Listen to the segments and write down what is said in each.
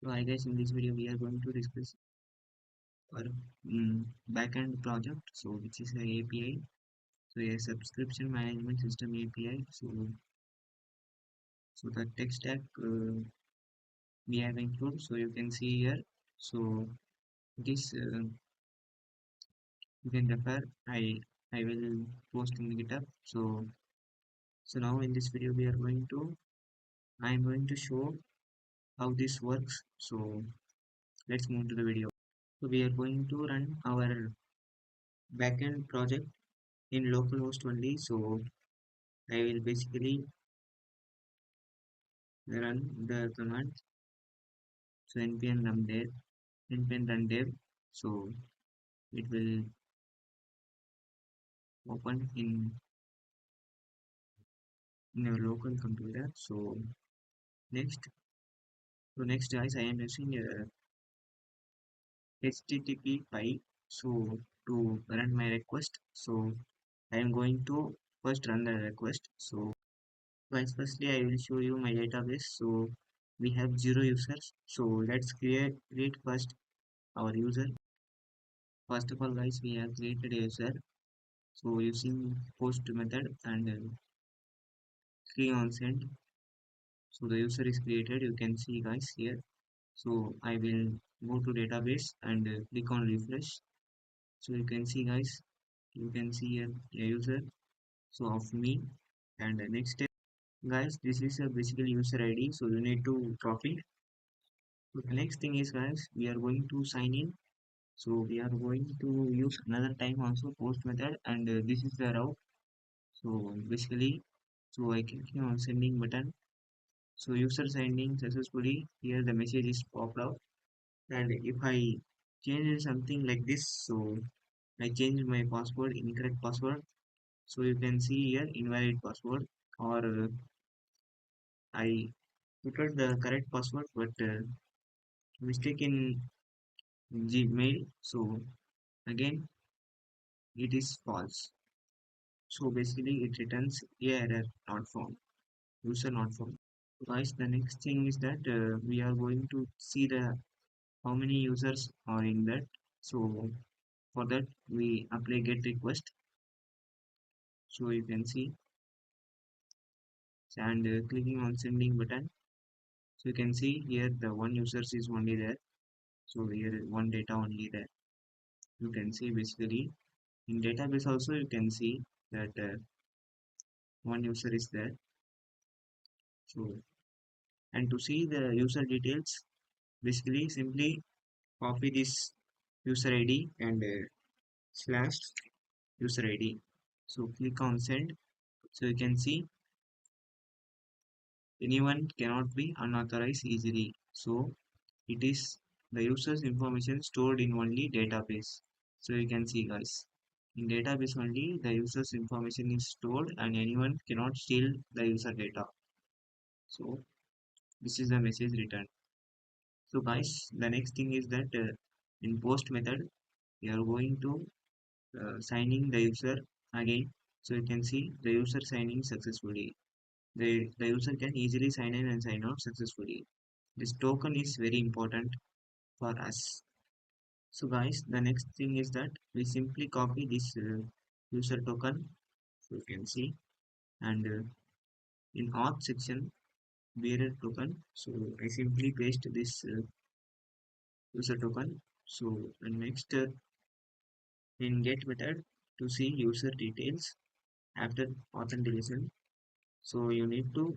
So I guess in this video we are going to discuss our backend project. So which is a API, so a subscription management system API. So the tech stack we have included. So you can see here. So this you can refer. I will post in the GitHub. So now in this video I am going to show how this works. So let's move to the video. So we are going to run our backend project in localhost only. So I will basically run the command. So npm run dev, npm run dev. So it will open in your local computer. Next, next guys, I am using a HTTP pipe. So to run my request. So I am going to first run the request. So guys, firstly I will show you my database. So we have 0 users. So let's create first our user. First of all guys, we have created a user. So using post method and click on send. So the user is created. You can see guys here. So I will go to database and click on refresh. So you can see guys. You can see here a user. So of me. And next step, guys. This is a basically user ID. So you need to copy. So the next thing is guys, we are going to sign in. So we are going to use another time also post method, and this is the route. So basically, so I click on sending button. So user signed in successfully. Here the message is popped out. And if I change something like this, so I change my password, incorrect password. So you can see here invalid password, or I put the correct password but mistake in Gmail. So again it is false. So basically it returns a error not found, user not found. Guys, the next thing is that we are going to see the how many users are in that. So for that we apply get request. So you can see and clicking on sending button. So you can see here the one users is only there. So here is one data only there. You can see basically in database also you can see that one user is there. So and to see the user details, basically simply copy this user ID and slash user ID. So click on send. So you can see anyone cannot be unauthorized easily. So it is the user's information stored in only database. So you can see guys, in database only the user's information is stored and anyone cannot steal the user data. So this is the message returned. So guys, the next thing is that in post method we are going to signing the user again. So you can see the user signing successfully. The user can easily sign in and sign out successfully. This token is very important for us. So guys, the next thing is that we simply copy this user token. So you can see and in auth section bearer token. So I simply paste this user token. So and next in get method to see user details after authentication. So you need to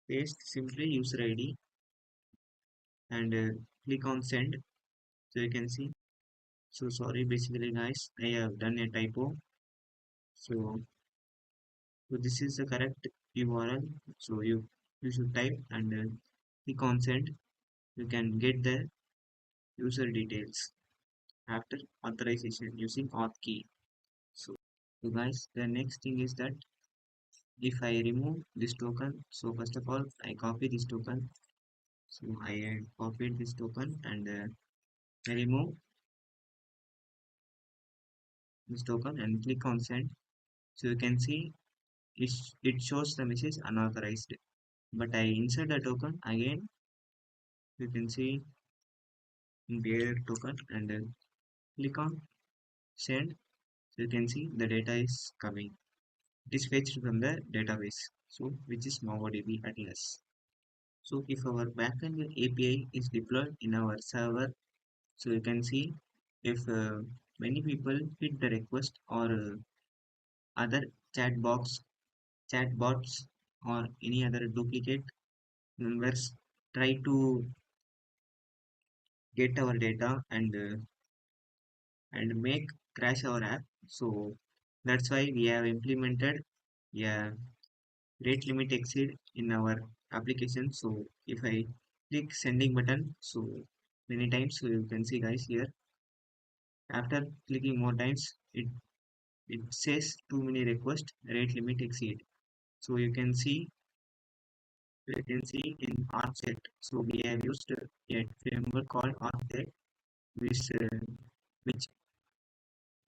paste simply user ID and click on send. So you can see. So sorry, basically guys, I have done a typo. So this is the correct URL. So you should type and click on send. You can get the user details after authorization using auth key. So guys, the next thing is that if I remove this token, so first of all I copy this token. So I copied this token and I remove this token and click on send. So you can see it shows the message unauthorized. But I insert the token again You can see bear token and then click on send. So you can see the data is coming. It is fetched from the database, so which is MongoDB Atlas. So if our backend API is deployed in our server, so you can see if many people hit the request or other chatbots or any other duplicate members try to get our data and make crash our app. So that's why we have implemented a rate limit exceed in our application. So if I click sending button, so many times, so you can see guys here, after clicking more times, it says too many requests, rate limit exceed. So you can see in object, so we have used a framework called object which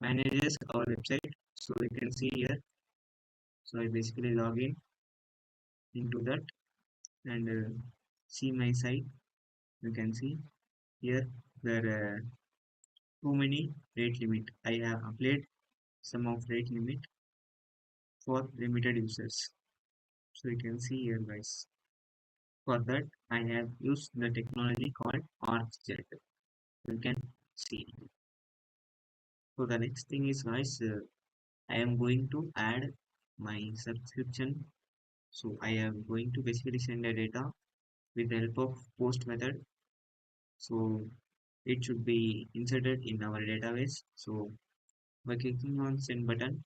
manages our website. So you can see here, so I basically log in into that and see my site. You can see here there are too many rate limit. I have applied some of rate limit for limited users. So you can see here guys. For that I have used the technology called ArcJet. You can see. So the next thing is guys, I am going to add my subscription. So I am going to basically send the data with the help of post method. So it should be inserted in our database. So by clicking on send button,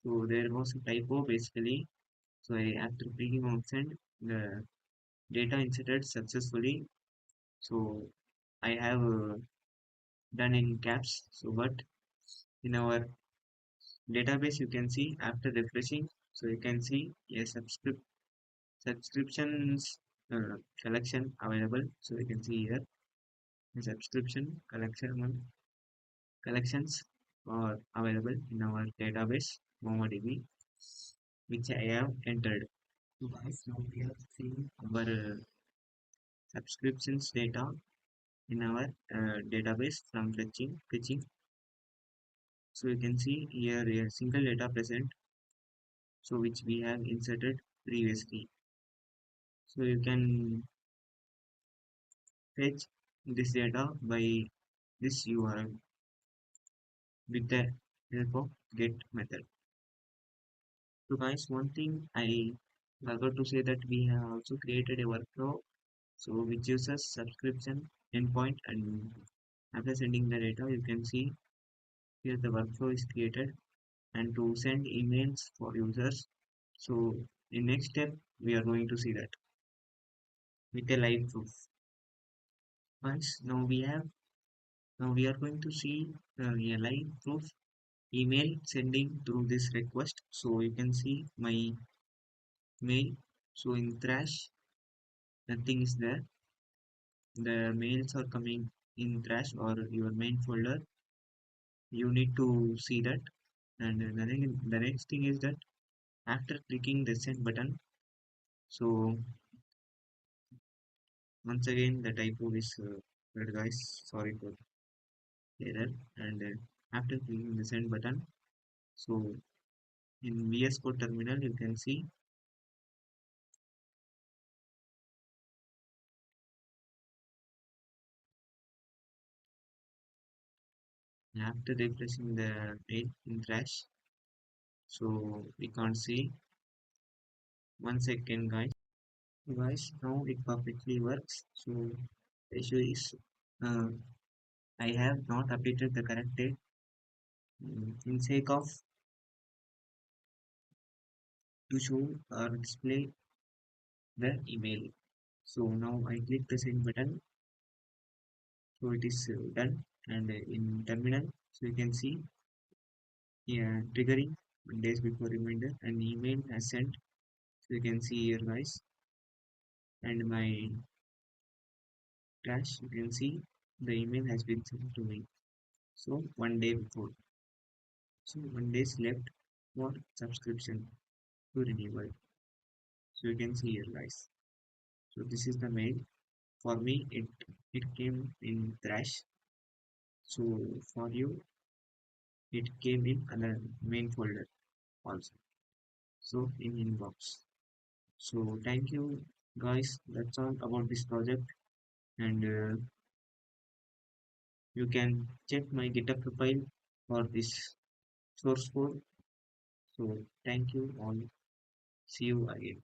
so there was a typo basically. So after clicking on send, the data inserted successfully. So I have done in caps. So but in our database you can see after refreshing, so you can see a subscriptions collection available. So you can see here the subscription collections are available in our database MongoDB, which I have entered. So guys, now we are seeing our subscriptions data in our database from fetching. So you can see here a single data present, so which we have inserted previously. So you can fetch this data by this URL with the help of get method. So guys, one thing I forgot to say that we have also created a workflow, so which uses subscription endpoint, and after sending the data you can see here the workflow is created and to send emails for users. So in next step we are going to see that with a live proof. Once now we are going to see a live proof email sending through this request. So you can see my mail. So in trash nothing is there. The mails are coming in trash or your main folder. You need to see that. And the next thing is that after clicking the send button, so once again the typo is red guys, sorry for error. And after clicking the send button, so in VS Code terminal you can see after refreshing the mail in trash, so we can't see. One second guys, now it perfectly works. So the issue is uh, I have not updated the correct date in sake of to show or display the email. So now I click the send button, so it is done. And in terminal, so you can see, yeah, triggering days before reminder and email has sent. So you can see here guys, and my trash, you can see the email has been sent to me. So one day before, so 1 day left for subscription to renewal. So you can see here guys. So this is the mail. For me, it came in trash. So for you, it came in another main folder also. So in inbox. So thank you guys. That's all about this project, and you can check my GitHub profile for this source code. So thank you all. See you again.